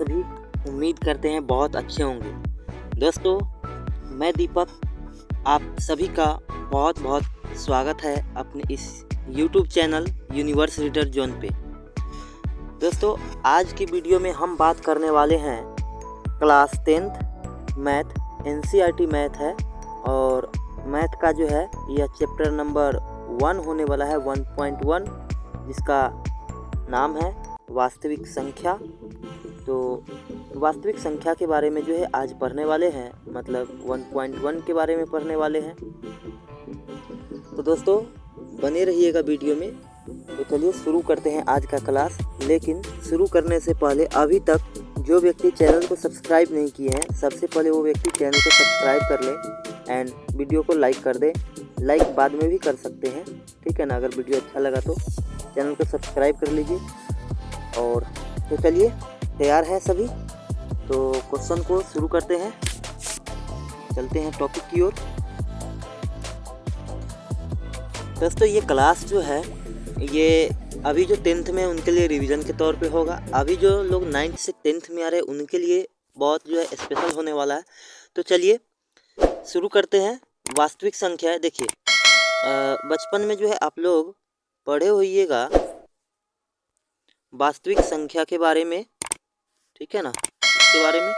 सभी उम्मीद करते हैं बहुत अच्छे होंगे। दोस्तों, मैं दीपक आप सभी का बहुत बहुत स्वागत है अपने इस YouTube channel universe reader zone पे। दोस्तों, आज की वीडियो में हम बात करने वाले हैं class 10th math, NCERT math है और मैथ का जो है यह चैप्टर नंबर 1 होने वाला है 1.1, जिसका नाम है वास्तविक संख्या। तो वास्तविक संख्या के बारे में जो है आज पढ़ने वाले हैं, मतलब 1.1 के बारे में पढ़ने वाले हैं। तो दोस्तों, बने रहिएगा वीडियो में। तो चलिए शुरू करते हैं आज का क्लास। लेकिन शुरू करने से पहले अभी तक जो व्यक्ति चैनल को सब्सक्राइब नहीं किए हैं, सबसे पहले वो व्यक्ति चैनल को सब्सक्राइब कर लें एंड वीडियो को लाइक कर दें। लाइक बाद में भी कर सकते हैं, ठीक है ना। अगर वीडियो अच्छा लगा तो चैनल को सब्सक्राइब कर लीजिए। और तो चलिए, तैयार हैं सभी? तो क्वेश्चन को शुरू करते हैं, चलते हैं टॉपिक की ओर। दोस्तों, ये क्लास जो है ये अभी जो 10th में उनके लिए रिवीजन के तौर पे होगा। अभी जो लोग 9th से 10th में आ रहे हैं उनके लिए बहुत जो है स्पेशल होने वाला है। तो चलिए शुरू करते हैं। वास्तविक संख्या है। देखिए, बचपन में जो है आप लोग पढ़े होइएगा वास्तविक संख्या के बारे में, ठीक है ना। इसके बारे में,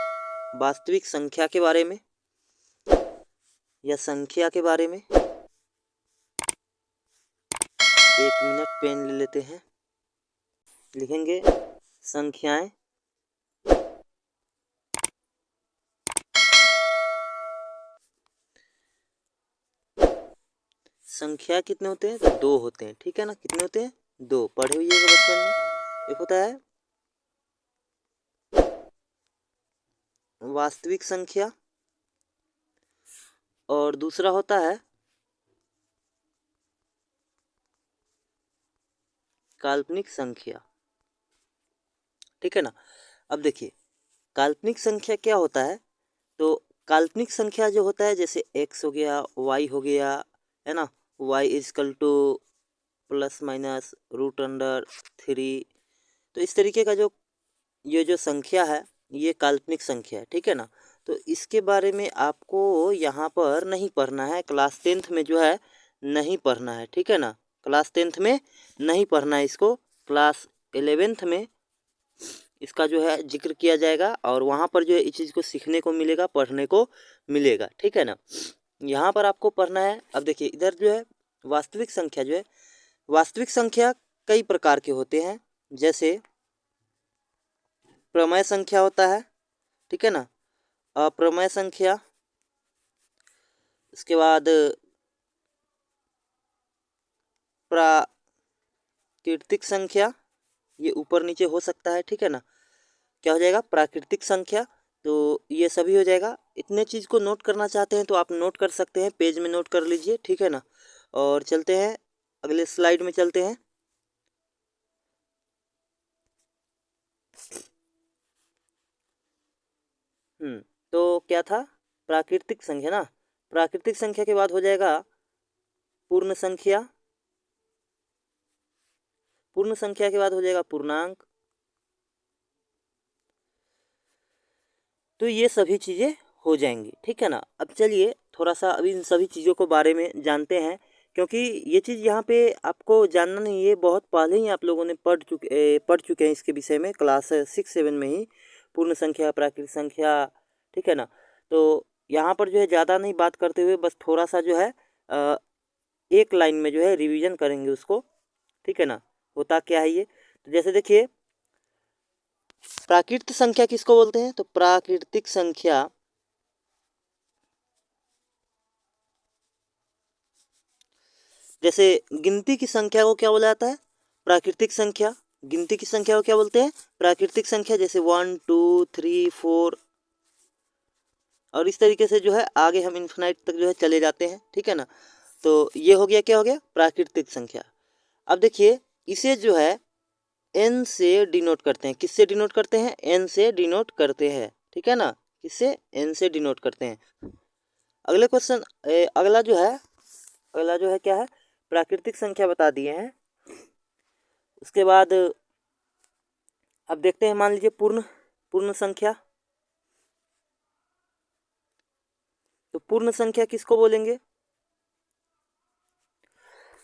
वास्तविक संख्या के बारे में या संख्या के बारे में। एक मिनट, पेन ले लेते हैं, लिखेंगे संख्याएं। संख्या कितने होते हैं? तो 2 होते हैं, ठीक है ना। कितने होते हैं? 2। पढ़े हुइएगा बचपन में। एक होता है वास्तविक संख्या और दूसरा होता है काल्पनिक संख्या, ठीक है ना। अब देखिए, काल्पनिक संख्या क्या होता है। तो काल्पनिक संख्या जो होता है, जैसे x हो गया, y हो गया, है ना। y equal to plus minus √3। तो इस तरीके का जो ये जो संख्या है ये काल्पनिक संख्या है, ठीक है ना। तो इसके बारे में आपको यहाँ पर नहीं पढ़ना है, क्लास 10th में जो है नहीं पढ़ना है, ठीक है ना। क्लास 10th में नहीं पढ़ना है इसको। क्लास 11th में इसका जो है जिक्र किया जाएगा और वहाँ पर जो है इस चीज़ को सीखने को मिलेगा, पढ़ने को मिलेगा, ठीक है ना। यहाँ पर आपको पढ़ना है। अब देखिए, इधर जो है वास्तविक संख्या जो है, वास्तविक संख्या कई प्रकार के होते हैं। जैसे प्रमेय संख्या होता है, ठीक है ना, अप्रमेय संख्या, उसके बाद प्राकृतिक संख्या, ये ऊपर नीचे हो सकता है, ठीक है ना। क्या हो जाएगा? प्राकृतिक संख्या। तो ये सभी हो जाएगा। इतने चीज़ को नोट करना चाहते हैं तो आप नोट कर सकते हैं, पेज में नोट कर लीजिए, ठीक है ना। और चलते हैं अगले स्लाइड में, चलते हैं। तो क्या था? प्राकृतिक संख्या ना। प्राकृतिक संख्या के बाद हो जाएगा पूर्ण संख्या। पूर्ण संख्या के बाद हो जाएगा पूर्णांक। तो ये सभी चीज़ें हो जाएंगी, ठीक है ना। अब चलिए थोड़ा सा अभी इन सभी चीज़ों को बारे में जानते हैं, क्योंकि ये चीज़ यहाँ पे आपको जानना नहीं, ये बहुत पहले ही आप लोगों ने पढ़ चुके हैं इसके विषय में, क्लास 6-7 में ही। पूर्ण संख्या, प्राकृतिक संख्या, ठीक है ना। तो यहाँ पर जो है ज़्यादा नहीं बात करते हुए बस थोड़ा सा जो है एक लाइन में जो है रिवीजन करेंगे उसको, ठीक है ना। होता क्या है ये? तो जैसे देखिए, प्राकृतिक संख्या किसको बोलते हैं? तो प्राकृतिक संख्या जैसे गिनती की संख्या को क्या बोला जाता है? प्राकृतिक संख्या। गिनती की संख्या को क्या बोलते हैं? प्राकृतिक संख्या। जैसे 1 2 3 4 और इस तरीके से जो है आगे हम इन्फिनाइट तक जो है चले जाते हैं, ठीक है ना। तो ये हो गया, क्या हो गया? प्राकृतिक संख्या। अब देखिए, इसे जो है n से डिनोट करते हैं। किससे डिनोट करते हैं? n से डिनोट करते हैं, ठीक है ना। किससे? n से डिनोट करते हैं। अगले क्वेश्चन, अगला जो है क्या है? प्राकृतिक संख्या बता दिए हैं। उसके बाद अब देखते हैं, मान लीजिए पूर्ण पूर्ण संख्या। तो पूर्ण संख्या किसको बोलेंगे?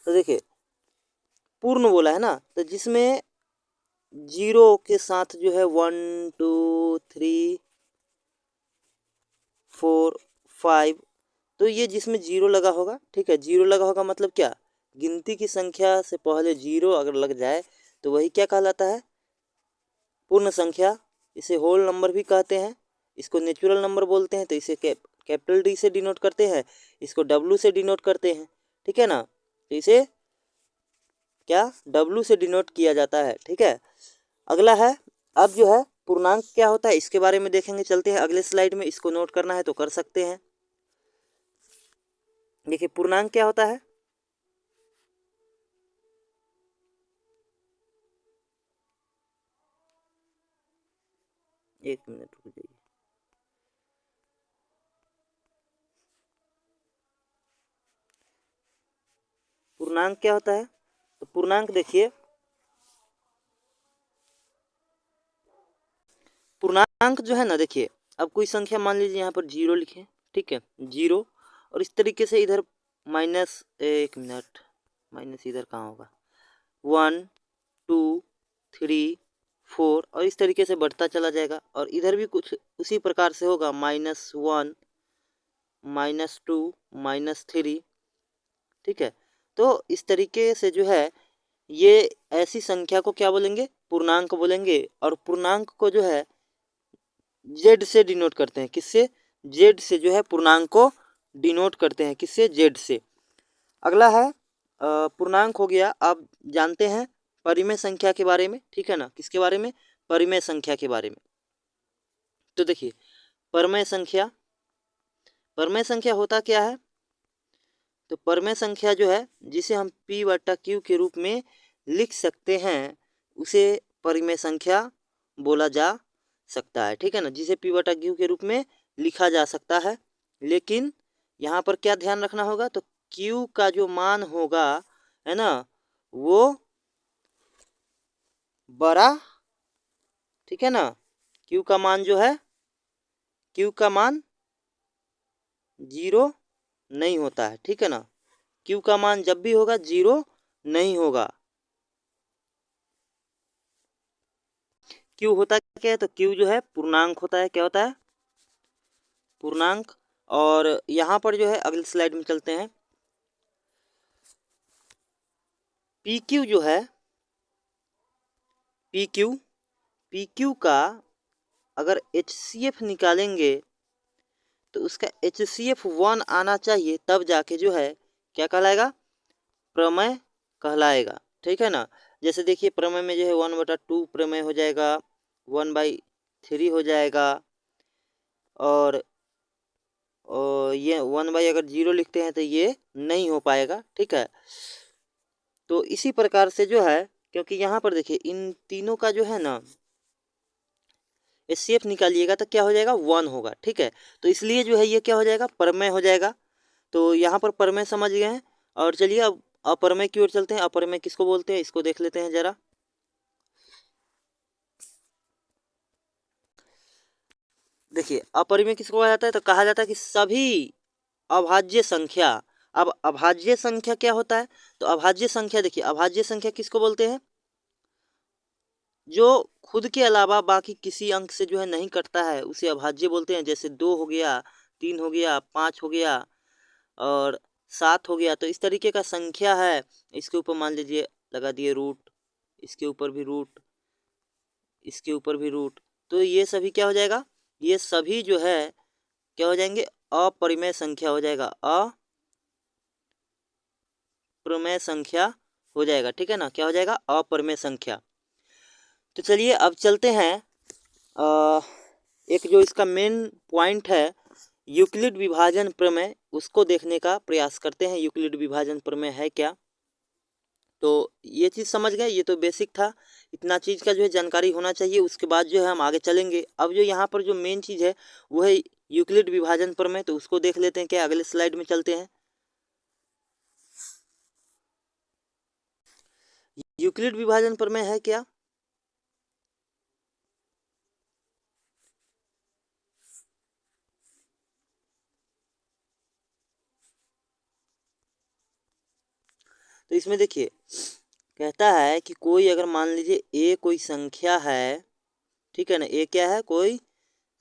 तो देखिए पूर्ण बोला है ना, तो जिसमें जीरो के साथ जो है 1 2 3 4 5, तो ये जिसमें जीरो लगा होगा, ठीक है, जीरो लगा होगा मतलब क्या, गिनती की संख्या से पहले जीरो अगर लग जाए तो वही क्या कहलाता है? पूर्ण संख्या। इसे होल नंबर भी कहते हैं, इसको नेचुरल नंबर बोलते हैं, तो इसे कैपिटल डी से डिनोट करते हैं, इसको डब्लू से डिनोट करते हैं, ठीक है ना। तो इसे क्या डब्लू से डिनोट किया जाता है, ठीक है। अगला है, अब जो है पूर्णांक क्या होता है इसके बारे में देखेंगे, चलते हैं अगले स्लाइड में, इसको नोट करना है तो कर सकते हैं। देखिए पूर्णांक क्या होता है? एक मिनट रुक जाइए। पूर्णांक क्या होता है? तो पूर्णांक देखिए, पूर्णांक जो है ना, देखिए अब कोई संख्या मान लीजिए यहाँ पर जीरो लिखे, ठीक है, जीरो, और इस तरीके से इधर माइनस, एक मिनट, माइनस इधर कहाँ होगा, 1 2 3 4, और इस तरीके से बढ़ता चला जाएगा, और इधर भी कुछ उसी प्रकार से होगा, -1 -2 -3, ठीक है। तो इस तरीके से जो है ये ऐसी संख्या को क्या बोलेंगे? पूर्णांक बोलेंगे। और पूर्णांक को जो है जेड से डिनोट करते हैं, किससे? जेड से जो है पूर्णांक को डिनोट करते हैं, किससे? जेड से। अगला है पूर्णांक हो गया। अब जानते हैं परिमेय संख्या के बारे में, ठीक है ना। किसके बारे में? परिमेय संख्या के बारे में। तो देखिए परिमेय संख्या, परिमेय संख्या होता क्या है? तो परिमेय संख्या जो है जिसे हम p बटा q के रूप में लिख सकते हैं, उसे परिमेय संख्या बोला जा सकता है, ठीक है ना, जिसे p बटा q के रूप में लिखा जा सकता है। लेकिन यहाँ पर क्या ध्यान रखना होगा? तो q का जो मान होगा, है ना, वो बड़ा, ठीक है ना, q का मान जो है, q का मान जीरो नहीं होता है, ठीक है ना। q का मान जब भी होगा जीरो नहीं होगा। q होता क्या है? तो q जो है पूर्णांक होता है। क्या होता है? पूर्णांक। और यहाँ पर जो है अगले स्लाइड में चलते हैं। पी क्यू जो है, पी क्यू का अगर एच सी एफ निकालेंगे तो उसका एच सी एफ 1 आना चाहिए, तब जाके जो है क्या कहलाएगा? प्रमेय कहलाएगा, ठीक है ना। जैसे देखिए प्रमेय में जो है 1/2 प्रमेय हो जाएगा, 1/3 हो जाएगा, और ये 1 अगर जीरो लिखते हैं तो ये नहीं हो पाएगा, ठीक है। तो इसी प्रकार से जो है, क्योंकि यहाँ पर देखिए इन तीनों का जो है ना एचसीएफ निकालिएगा तो क्या हो जाएगा? 1 होगा, ठीक है। तो इसलिए जो है ये क्या हो जाएगा? परमेय हो जाएगा। तो यहाँ पर परमेय समझ गए हैं। और चलिए अब अपरमेय की ओर चलते हैं। अपरमेय किसको बोलते हैं इसको देख लेते हैं जरा। देखिए अपरिमेय किसको कहा जाता है? तो कहा जाता है कि सभी अभाज्य संख्या। अब अभाज्य संख्या क्या होता है? तो अभाज्य संख्या, देखिए अभाज्य संख्या किसको बोलते हैं? जो खुद के अलावा बाकी किसी अंक से जो है नहीं कटता है, उसे अभाज्य बोलते हैं। जैसे 2 हो गया, 3 हो गया, 5 हो गया, और 7 हो गया। तो इस तरीके का संख्या है, इसके ऊपर मान लीजिए लगा दिए रूट, इसके ऊपर भी रूट, इसके ऊपर भी रूट, तो ये सभी क्या हो जाएगा? ये सभी जो है क्या हो जाएंगे? अपरिमेय संख्या हो जाएगा, अप्रमेय संख्या हो जाएगा, ठीक है ना। क्या हो जाएगा? अपरिमेय संख्या। तो चलिए अब चलते हैं एक जो इसका मेन पॉइंट है यूक्लिड विभाजन प्रमेय, उसको देखने का प्रयास करते हैं। यूक्लिड विभाजन प्रमेय है क्या? तो ये चीज़ समझ गए, ये तो बेसिक था। इतना चीज़ का जो है जानकारी होना चाहिए, उसके बाद जो है हम आगे चलेंगे। अब जो यहाँ पर जो मेन चीज़ है वो है यूक्लिड विभाजन प्रमेय, तो उसको देख लेते हैं। क्या अगले स्लाइड में चलते हैं। यूक्लिड विभाजन प्रमेय है क्या? तो इसमें देखिए कहता है कि कोई अगर मान लीजिए ए कोई संख्या है, ठीक है ना, ए क्या है, कोई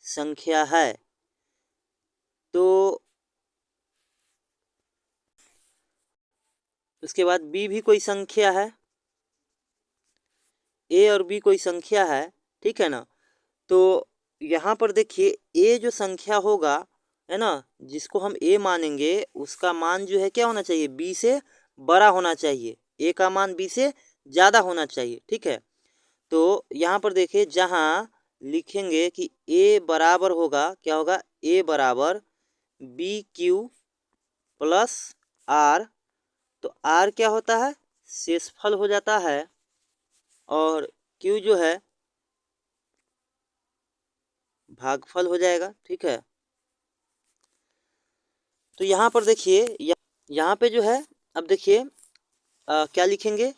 संख्या है, तो उसके बाद बी भी कोई संख्या है, ए और बी कोई संख्या है, ठीक है ना। तो यहाँ पर देखिए ए जो संख्या होगा, है ना, जिसको हम ए मानेंगे उसका मान जो है क्या होना चाहिए, बी से बड़ा होना चाहिए, ए का मान बी से ज़्यादा होना चाहिए, ठीक है। तो यहाँ पर देखिए जहाँ लिखेंगे कि ए बराबर होगा, क्या होगा, ए बराबर बी क्यू प्लस आर, तो आर क्या होता है, शेषफल हो जाता है, और क्यू जो है भागफल हो जाएगा, ठीक है। तो यहाँ पर देखिए यहाँ पे जो है, अब देखिए क्या लिखेंगे,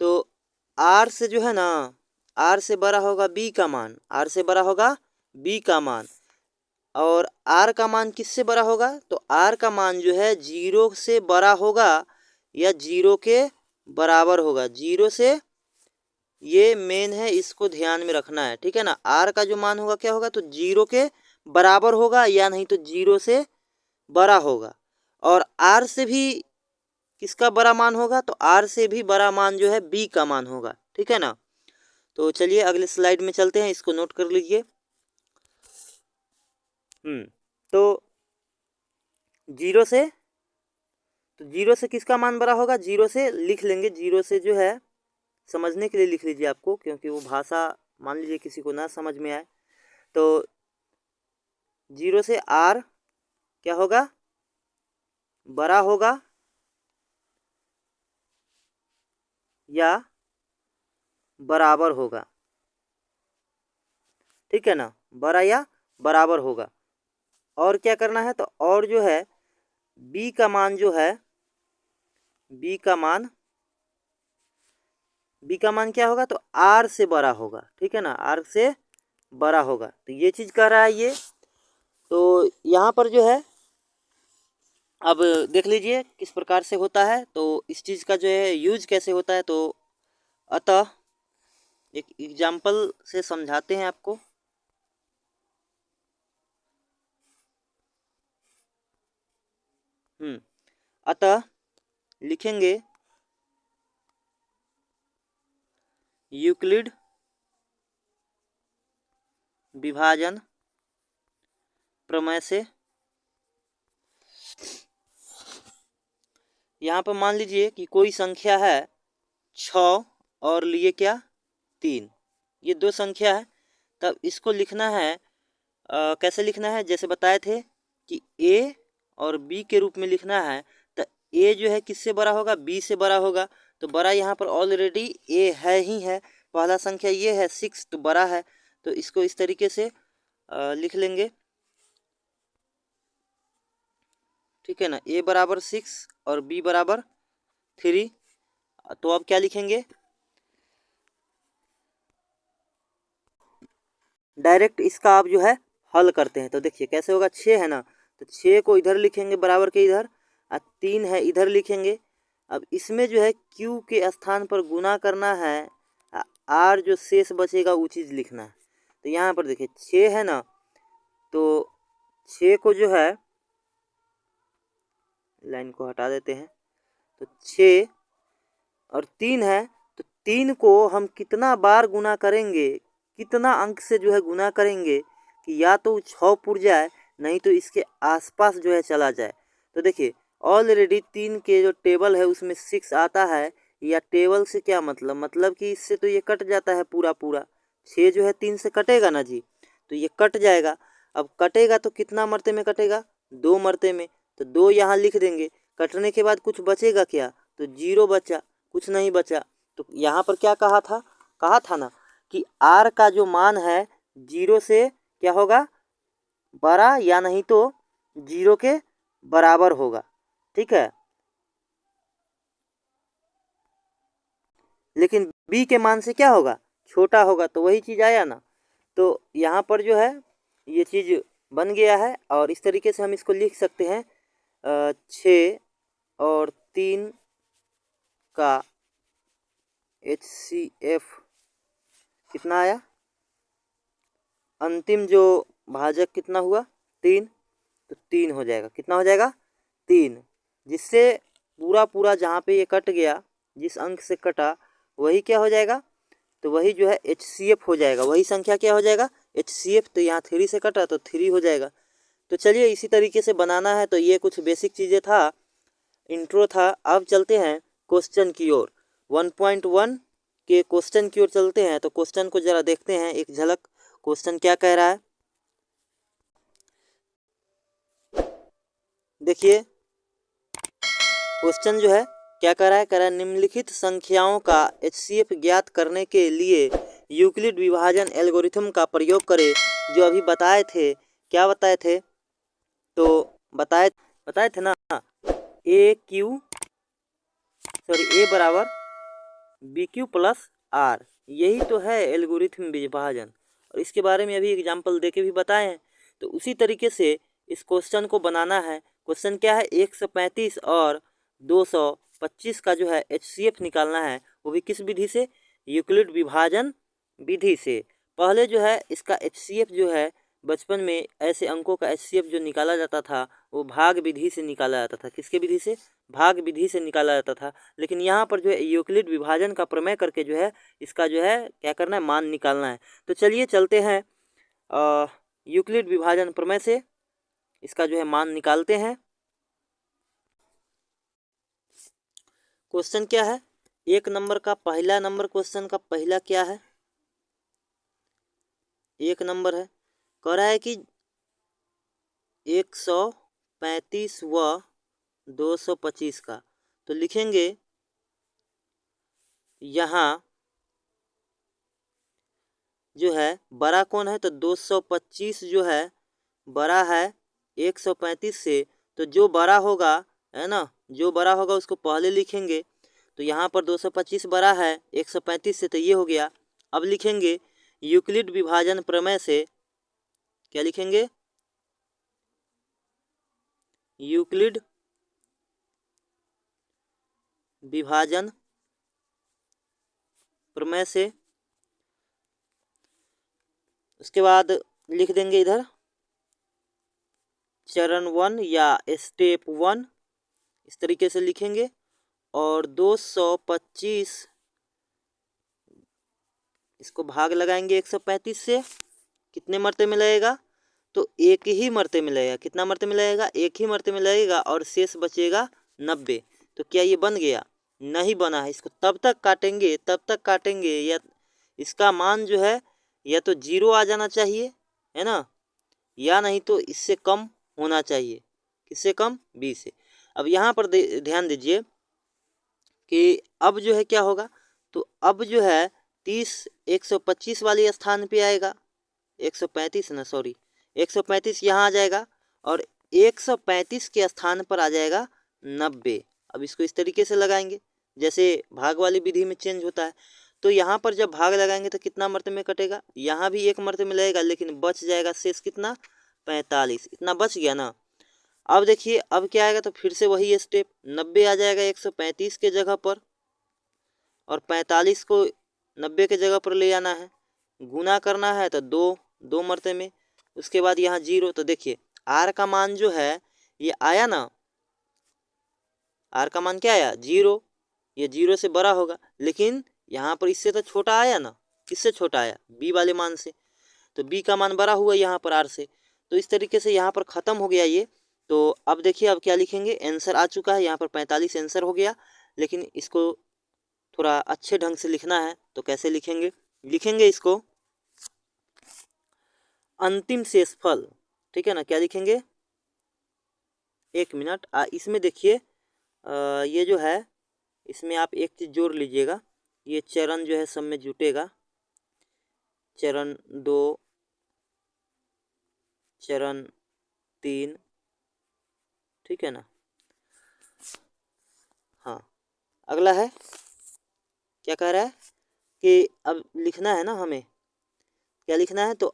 तो आर से जो है ना, आर से बड़ा होगा बी का मान, आर से बड़ा होगा बी का मान, और आर का मान किससे बड़ा होगा, तो आर का मान जो है जीरो से बड़ा होगा या जीरो के बराबर होगा, जीरो से, ये मेन है, इसको ध्यान में रखना है, ठीक है ना। आर का जो मान होगा क्या होगा, तो जीरो के बराबर होगा या नहीं तो जीरो से बड़ा होगा, और आर से भी किसका बड़ा मान होगा, तो आर से भी बड़ा मान जो है बी का मान होगा, ठीक है ना। तो चलिए अगले स्लाइड में चलते हैं, इसको नोट कर लीजिए। तो जीरो से, तो जीरो से किसका मान बड़ा होगा, जीरो से लिख लेंगे, जीरो से जो है समझने के लिए लिख लीजिए आपको, क्योंकि वो भाषा मान लीजिए किसी को ना समझ में आए, तो जीरो से आर क्या होगा, बड़ा होगा या बराबर होगा, ठीक है ना, बड़ा या बराबर होगा। और क्या करना है, तो और जो है बी का मान जो है, बी का मान, बी का मान क्या होगा, तो आर से बड़ा होगा, ठीक है ना, आर से बड़ा होगा, तो ये चीज़ कह रहा है ये। तो यहाँ पर जो है अब देख लीजिए किस प्रकार से होता है, तो इस चीज़ का जो है यूज कैसे होता है, तो अतः एक एग्जाम्पल से समझाते हैं आपको। अतः लिखेंगे यूक्लिड विभाजन प्रमेय से, यहाँ पर मान लीजिए कि कोई संख्या है 6 और लिए क्या 3, ये दो संख्या है, तब इसको लिखना है कैसे लिखना है, जैसे बताए थे कि ए और बी के रूप में लिखना है, तो ए जो है किससे बड़ा होगा, बी से बड़ा होगा, तो बड़ा यहाँ पर ऑलरेडी ए है ही है, पहला संख्या ये है 6, तो बड़ा है, तो इसको इस तरीके से लिख लेंगे, ठीक है ना, ए बराबर 6 और बी बराबर 3, तो अब क्या लिखेंगे, डायरेक्ट इसका आप जो है हल करते हैं, तो देखिए कैसे होगा, 6 है ना, तो 6 को इधर लिखेंगे बराबर के इधर, और 3 है इधर लिखेंगे। अब इसमें जो है क्यू के स्थान पर गुना करना है, आर जो शेष बचेगा वो चीज़ लिखना है। तो यहाँ पर देखिए 6 है ना, तो 6 को जो है, लाइन को हटा देते हैं, तो 6 और 3 है, तो 3 को हम कितना बार गुना करेंगे, कितना अंक से जो है गुना करेंगे कि या तो 6 पुर जाए, नहीं तो इसके आसपास जो है चला जाए। तो देखिए ऑलरेडी 3 के जो टेबल है उसमें 6 आता है, या टेबल से क्या मतलब कि इससे तो ये कट जाता है पूरा पूरा, 6 जो है 3 से कटेगा ना जी, तो ये कट जाएगा। अब कटेगा तो कितना मरते में कटेगा, 2 मरते में, तो 2 यहाँ लिख देंगे, कटने के बाद कुछ बचेगा क्या, तो 0 बचा, कुछ नहीं बचा। तो यहाँ पर क्या कहा था ना कि आर का जो मान है 0 से क्या होगा, बड़ा या नहीं तो 0 के बराबर होगा, ठीक है। लेकिन बी के मान से क्या होगा, छोटा होगा, तो वही चीज़ आया ना। तो यहाँ पर जो है ये चीज़ बन गया है, और इस तरीके से हम इसको लिख सकते हैं 6 और 3 का HCF कितना आया, अंतिम जो भाजक कितना हुआ 3, तो 3 हो जाएगा, कितना हो जाएगा 3, जिससे पूरा पूरा जहाँ पे ये कट गया, जिस अंक से कटा वही क्या हो जाएगा, तो वही जो है HCF हो जाएगा, वही संख्या क्या हो जाएगा HCF। तो यहाँ 3 से कटा तो 3 हो जाएगा। तो चलिए इसी तरीके से बनाना है। तो ये कुछ बेसिक चीज़ें था, इंट्रो था। अब चलते हैं क्वेश्चन की ओर, 1.1 के क्वेश्चन की ओर चलते हैं। तो क्वेश्चन को ज़रा देखते हैं एक झलक, क्वेश्चन क्या कह रहा है। देखिए क्वेश्चन जो है क्या कह रहा है, कह रहा है निम्नलिखित संख्याओं का HCF ज्ञात करने के लिए यूक्लिड विभाजन एल्गोरिथम का प्रयोग करें। जो अभी बताए थे, क्या बताए थे, तो बताए थे ना, ए बराबर BQ प्लस आर, यही तो है एल्गोरिथम विभाजन। और इसके बारे में अभी एग्जाम्पल देके भी बताए हैं। तो उसी तरीके से इस क्वेश्चन को बनाना है। क्वेश्चन क्या है, 135 और 225 का जो है HCF निकालना है, वो भी किस विधि से, यूक्लिड विभाजन विधि से। पहले जो है इसका HCF जो है, बचपन में ऐसे अंकों का HCF जो निकाला जाता था वो भाग विधि से निकाला जाता था। किसके विधि से, भाग विधि से निकाला जाता था। लेकिन यहाँ पर जो है यूक्लिड विभाजन का प्रमेय करके जो है इसका जो है क्या करना है, मान निकालना है। तो चलिए चलते हैं यूक्लिड विभाजन प्रमेय से इसका जो है मान निकालते हैं। क्वेश्चन क्या है, एक नंबर का पहला नंबर, क्वेश्चन का पहला क्या है, एक नंबर है, कह रहा है कि 135 व 225 का। तो लिखेंगे यहाँ जो है बड़ा कौन है, तो 225 जो है बड़ा है 135 से। तो जो बड़ा होगा, है ना, जो बड़ा होगा उसको पहले लिखेंगे। तो यहाँ पर 225 बड़ा है 135 से, तो ये हो गया। अब लिखेंगे यूक्लिड विभाजन प्रमेय से, क्या लिखेंगे, यूक्लिड विभाजन प्रमेय से। उसके बाद लिख देंगे इधर चरण 1 या स्टेप 1, इस तरीके से लिखेंगे। और 225 इसको भाग लगाएंगे 135 से, कितने मरते में लगेगा, तो एक ही मरते में लगेगा। कितना मरते में लगेगा, एक ही मरते में लगेगा, और शेष बचेगा 90। तो क्या ये बन गया, नहीं बना है। इसको तब तक काटेंगे या इसका मान जो है या तो 0 आ जाना चाहिए, है ना, या नहीं तो इससे कम होना चाहिए। किससे कम, 20 से। अब यहाँ पर ध्यान दीजिए कि अब जो है क्या होगा, तो अब जो है 30 125 वाले स्थान पे आएगा, 135 ना, सॉरी 135 यहाँ आ जाएगा, और 135 के स्थान पर आ जाएगा 90। अब इसको इस तरीके से लगाएंगे जैसे भाग वाली विधि में चेंज होता है। तो यहाँ पर जब भाग लगाएंगे तो कितना मर्ते में कटेगा, यहाँ भी एक मर्ते में लगेगा, लेकिन बच जाएगा शेष कितना, 45। इतना बच गया ना। अब देखिए अब क्या आएगा, तो फिर से वही स्टेप, 90 आ जाएगा 135 के जगह पर, और 45 को 90 के जगह पर ले आना है, गुना करना है तो दो मरते में। उसके बाद यहाँ 0। तो देखिए आर का मान जो है ये आया ना, आर का मान क्या आया, 0। ये 0 से बड़ा होगा, लेकिन यहाँ पर इससे तो छोटा आया ना। किससे छोटा आया, बी वाले मान से। तो बी का मान बड़ा हुआ यहाँ पर आर से। तो इस तरीके से यहाँ पर ख़त्म हो गया ये। तो अब देखिए अब क्या लिखेंगे, आंसर आ चुका है यहाँ पर 45 आंसर हो गया। लेकिन इसको थोड़ा अच्छे ढंग से लिखना है, तो कैसे लिखेंगे, लिखेंगे इसको अंतिम शेषफल, ठीक है ना। क्या लिखेंगे, एक मिनट, इसमें देखिए ये जो है इसमें आप एक चीज़ जोड़ लीजिएगा, ये चरण जो है सब में जुटेगा, चरण 2, चरण 3, ठीक है ना। हाँ, अगला है, क्या कह रहा है कि अब लिखना है ना हमें, क्या लिखना है, तो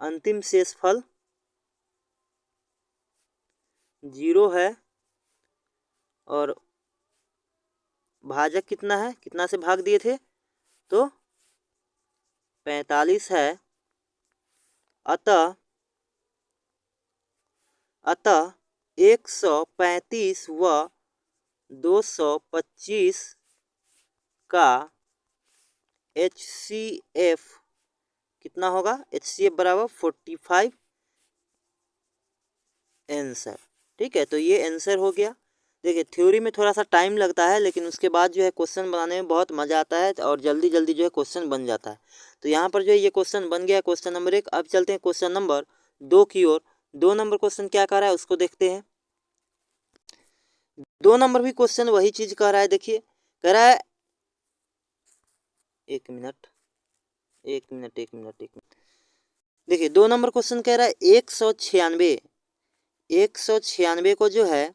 अंतिम शेषफल जीरो है और भाजक कितना है, कितना से भाग दिए थे तो 45 है। अतः 135 व 225 का HCF कितना होगा, HCF बराबर 45 आंसर। ठीक है, तो ये आंसर हो गया। देखिए थ्योरी में थोड़ा सा टाइम लगता है, लेकिन उसके बाद जो है क्वेश्चन बनाने में बहुत मज़ा आता है और जल्दी जल्दी जो है क्वेश्चन बन जाता है। तो यहाँ पर जो है ये क्वेश्चन बन गया, क्वेश्चन नंबर 1। अब चलते हैं क्वेश्चन नंबर 2 की ओर। 2 नंबर क्वेश्चन क्या कह रहा है उसको देखते हैं। 2 नंबर भी क्वेश्चन वही चीज़ कह रहा है। देखिए कह रहा है, एक मिनट। देखिए 2 नंबर क्वेश्चन कह रहा है 196 को जो है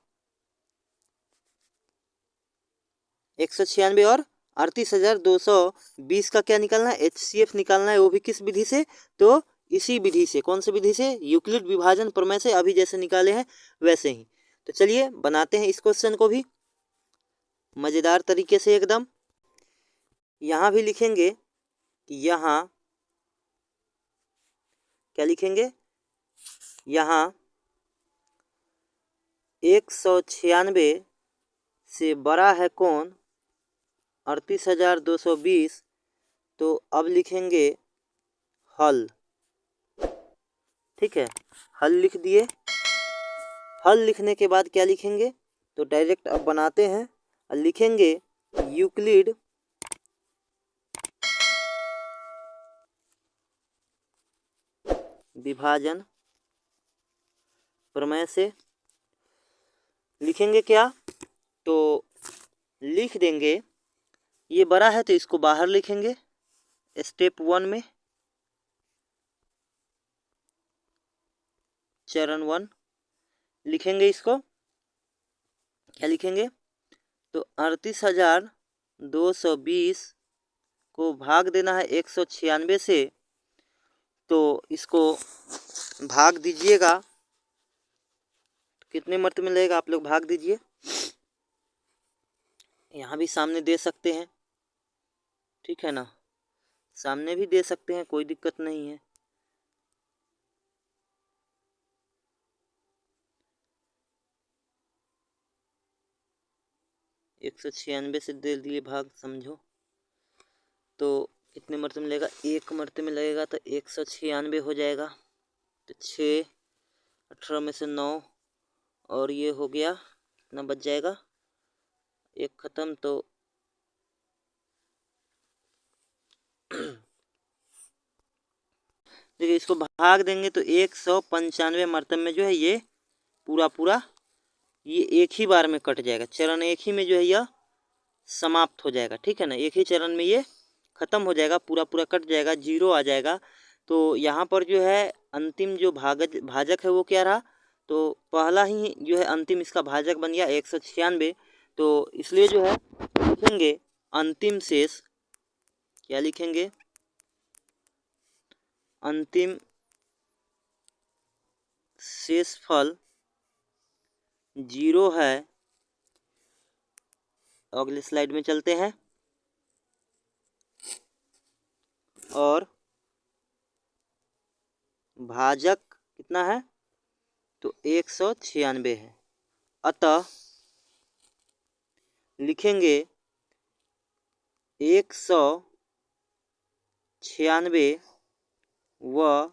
196 और 38,220 का क्या निकालना है, HCF निकालना है। वो भी किस विधि से, तो इसी विधि से। कौन सी विधि से, यूक्लिड विभाजन प्रमेय से, अभी जैसे निकाले हैं वैसे ही। तो चलिए बनाते हैं इस क्वेश्चन को भी मज़ेदार तरीके से एकदम। यहाँ भी लिखेंगे कि यहाँ क्या लिखेंगे, यहाँ 196 से बड़ा है कौन, 38,220। तो अब लिखेंगे हल। ठीक है, हल लिख दिए। हल लिखने के बाद क्या लिखेंगे, तो डायरेक्ट अब बनाते हैं और लिखेंगे यूक्लिड विभाजन प्रमेय से। लिखेंगे क्या, तो लिख देंगे, ये बड़ा है तो इसको बाहर लिखेंगे स्टेप 1 में, चरण 1 लिखेंगे। इसको क्या लिखेंगे, तो 38,220 को भाग देना है 196 से। तो इसको भाग दीजिएगा, कितने मर्तबे में लगेगा आप लोग भाग दीजिए। यहाँ भी सामने दे सकते हैं, ठीक है ना, सामने भी दे सकते हैं, कोई दिक्कत नहीं है। एक 196 से दे दिए भाग, समझो तो कितने मर्तबे में लगेगा, एक मर्तबे में लगेगा तो 196 हो जाएगा। तो 6, 18 में से 9 और ये हो गया, कितना बच जाएगा, एक ख़त्म। तो देखिए इसको भाग देंगे तो 195 मर्तबे में जो है ये पूरा ये एक ही बार में कट जाएगा। चरण एक ही में जो है यह समाप्त हो जाएगा। ठीक है ना, एक ही चरण में ये ख़त्म हो जाएगा, पूरा कट जाएगा, जीरो आ जाएगा। तो यहाँ पर जो है अंतिम जो भाजक है वो क्या रहा, तो पहला ही जो है अंतिम इसका भाजक बन गया 196। तो इसलिए जो है लिखेंगे अंतिम शेष, क्या लिखेंगे, अंतिम शेषफल जीरो है। अगले स्लाइड में चलते हैं। और भाजक कितना है, तो 196 है। अतः लिखेंगे 196 व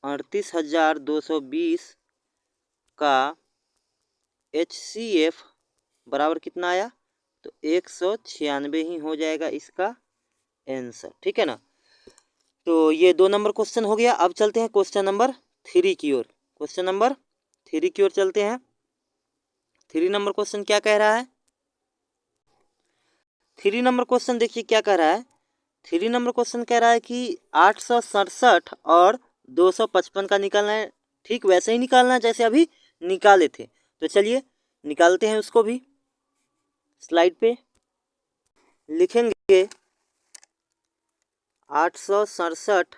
38,220 का HCF बराबर कितना आया, तो 196 ही हो जाएगा इसका आंसर। ठीक है ना, तो ये 2 नंबर क्वेश्चन हो गया। अब चलते हैं क्वेश्चन नंबर 3 की ओर। क्वेश्चन नंबर 3 की ओर चलते हैं। 3 नंबर क्वेश्चन क्या कह रहा है, 3 नंबर क्वेश्चन देखिए क्या कह रहा है। 3 नंबर क्वेश्चन कह रहा है कि 867 और 255 का निकालना है। ठीक वैसे ही निकालना है जैसे अभी निकाले थे। तो चलिए निकालते हैं उसको भी। स्लाइड पे लिखेंगे 867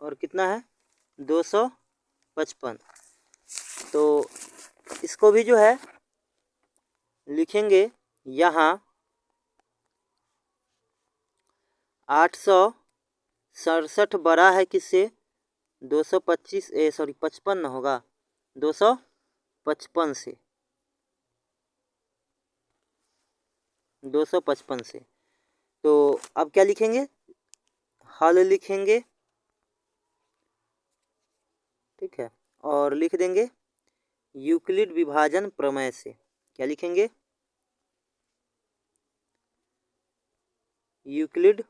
और कितना है 255। तो इसको भी जो है लिखेंगे यहाँ 867 बड़ा है किससे, 225 सॉरी 55 ना होगा, 255 से, 255 से। तो अब क्या लिखेंगे, हल लिखेंगे, ठीक है, और लिख देंगे यूक्लिड विभाजन प्रमेय से। क्या लिखेंगे, यूक्लिड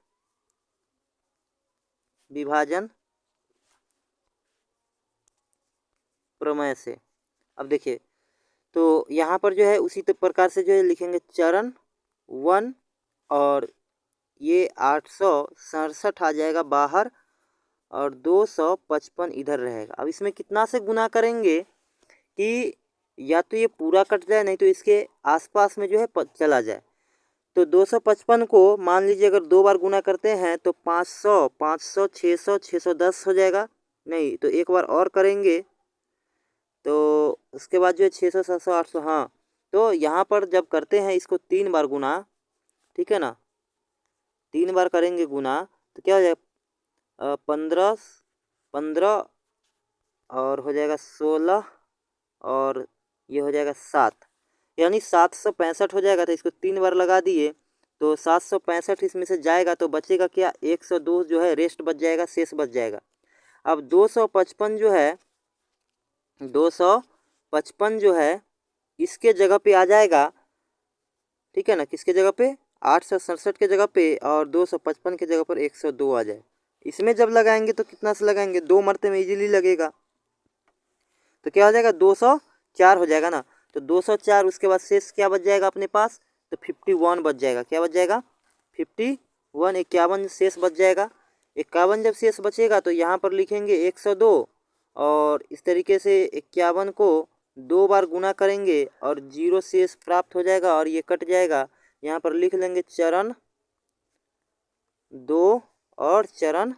विभाजन प्रमेय से। अब देखिए, तो यहाँ पर जो है उसी प्रकार से जो है लिखेंगे चरण 1 और ये 867 आ जाएगा बाहर और 255 इधर रहेगा। अब इसमें कितना से गुना करेंगे कि या तो ये पूरा कट जाए, नहीं तो इसके आसपास में जो है चला जाए। तो 255 को मान लीजिए अगर 2 बार गुना करते हैं तो 500, 500, 600, 610 हो जाएगा। नहीं तो एक बार और करेंगे तो उसके बाद जो है 600, 700, 800, हाँ। तो यहाँ पर जब करते हैं इसको 3 बार गुना, ठीक है ना, 3 बार करेंगे गुना तो क्या हो जाएगा, 15, 15 और हो जाएगा 16 और ये हो जाएगा 7, यानी 765 हो जाएगा। तो इसको 3 बार लगा दिए तो 765 इसमें से जाएगा तो बचेगा क्या, 102 जो है रेस्ट बच जाएगा, शेष बच जाएगा। अब 255 जो है, 255 जो है इसके जगह पे आ जाएगा, ठीक है ना, किसके जगह पे, 867 के जगह पे, और 255 के जगह पर 102 आ जाए। इसमें जब लगाएंगे तो कितना से लगाएंगे, 2 मरते में इजीली लगेगा। तो क्या हो जाएगा, 204 हो जाएगा ना। तो 204 उसके बाद शेष क्या बच जाएगा अपने पास, तो 51 बच जाएगा। क्या बच जाएगा, 51, 51 शेष बच जाएगा। 51 जब शेष बचेगा तो यहाँ पर लिखेंगे 102 और इस तरीके से 51 को 2 बार गुना करेंगे और 0 शेष प्राप्त हो जाएगा और ये कट जाएगा। यहाँ पर लिख लेंगे चरण 2 और चरण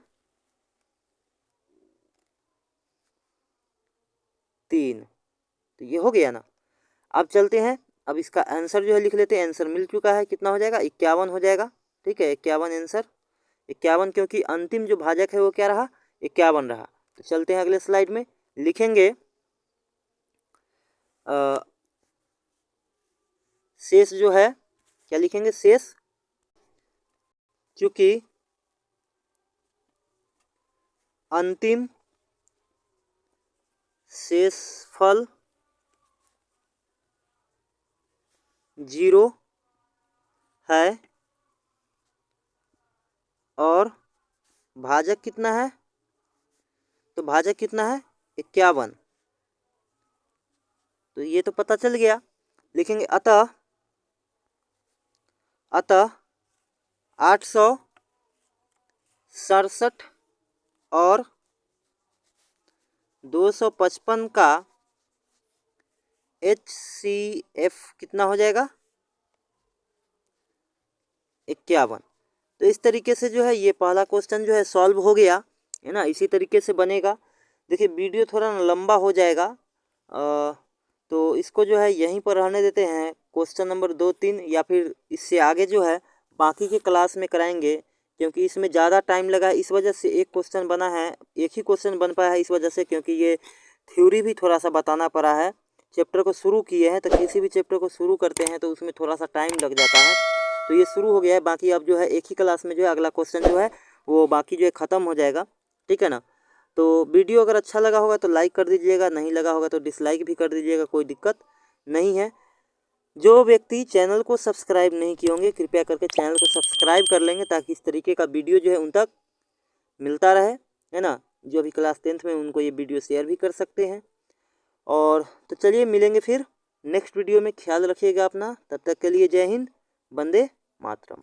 3। तो ये हो गया ना। अब चलते हैं, अब इसका आंसर जो है लिख लेते हैं। आंसर मिल चुका है, कितना हो जाएगा, 51 हो जाएगा, ठीक है, 51 आंसर, 51, क्योंकि अंतिम जो भाजक है वो क्या रहा, 51 रहा। तो चलते हैं अगले स्लाइड में, लिखेंगे शेष जो है, क्या लिखेंगे, शेष, चूंकि अंतिम शेषफल 0 है और भाजक कितना है, तो भाजक कितना है, 51। तो ये तो पता चल गया। लिखेंगे अतः 867 और 255 का HCF कितना हो जाएगा, 51। तो इस तरीके से जो है ये पहला क्वेश्चन जो है सॉल्व हो गया, है ना। इसी तरीके से बनेगा। देखिए वीडियो थोड़ा लंबा हो जाएगा, तो इसको जो है यहीं पर रहने देते हैं। क्वेश्चन नंबर 2, 3 या फिर इससे आगे जो है बाकी के क्लास में कराएंगे, क्योंकि इसमें ज़्यादा टाइम लगा इस वजह से एक क्वेश्चन बना है, एक ही क्वेश्चन बन पाया है इस वजह से, क्योंकि ये थ्योरी भी थोड़ा सा बताना पड़ा है। चैप्टर को शुरू किए हैं तो किसी भी चैप्टर को शुरू करते हैं तो उसमें थोड़ा सा टाइम लग जाता है। तो ये शुरू हो गया है, बाकी अब जो है एक ही क्लास में जो है अगला क्वेश्चन जो है वो बाकी जो है ख़त्म हो जाएगा, ठीक है ना। तो वीडियो अगर अच्छा लगा होगा तो लाइक कर दीजिएगा, नहीं लगा होगा तो डिसलाइक भी कर दीजिएगा, कोई दिक्कत नहीं है। जो व्यक्ति चैनल को सब्सक्राइब नहीं किए होंगे कृपया करके चैनल को सब्सक्राइब कर लेंगे, ताकि इस तरीके का वीडियो जो है उन तक मिलता रहे, है ना। जो अभी क्लास 10th में उनको ये वीडियो शेयर भी कर सकते हैं। और तो चलिए मिलेंगे फिर नेक्स्ट वीडियो में। ख्याल रखिएगा अपना, तब तक के लिए जय हिंद, वंदे मातरम।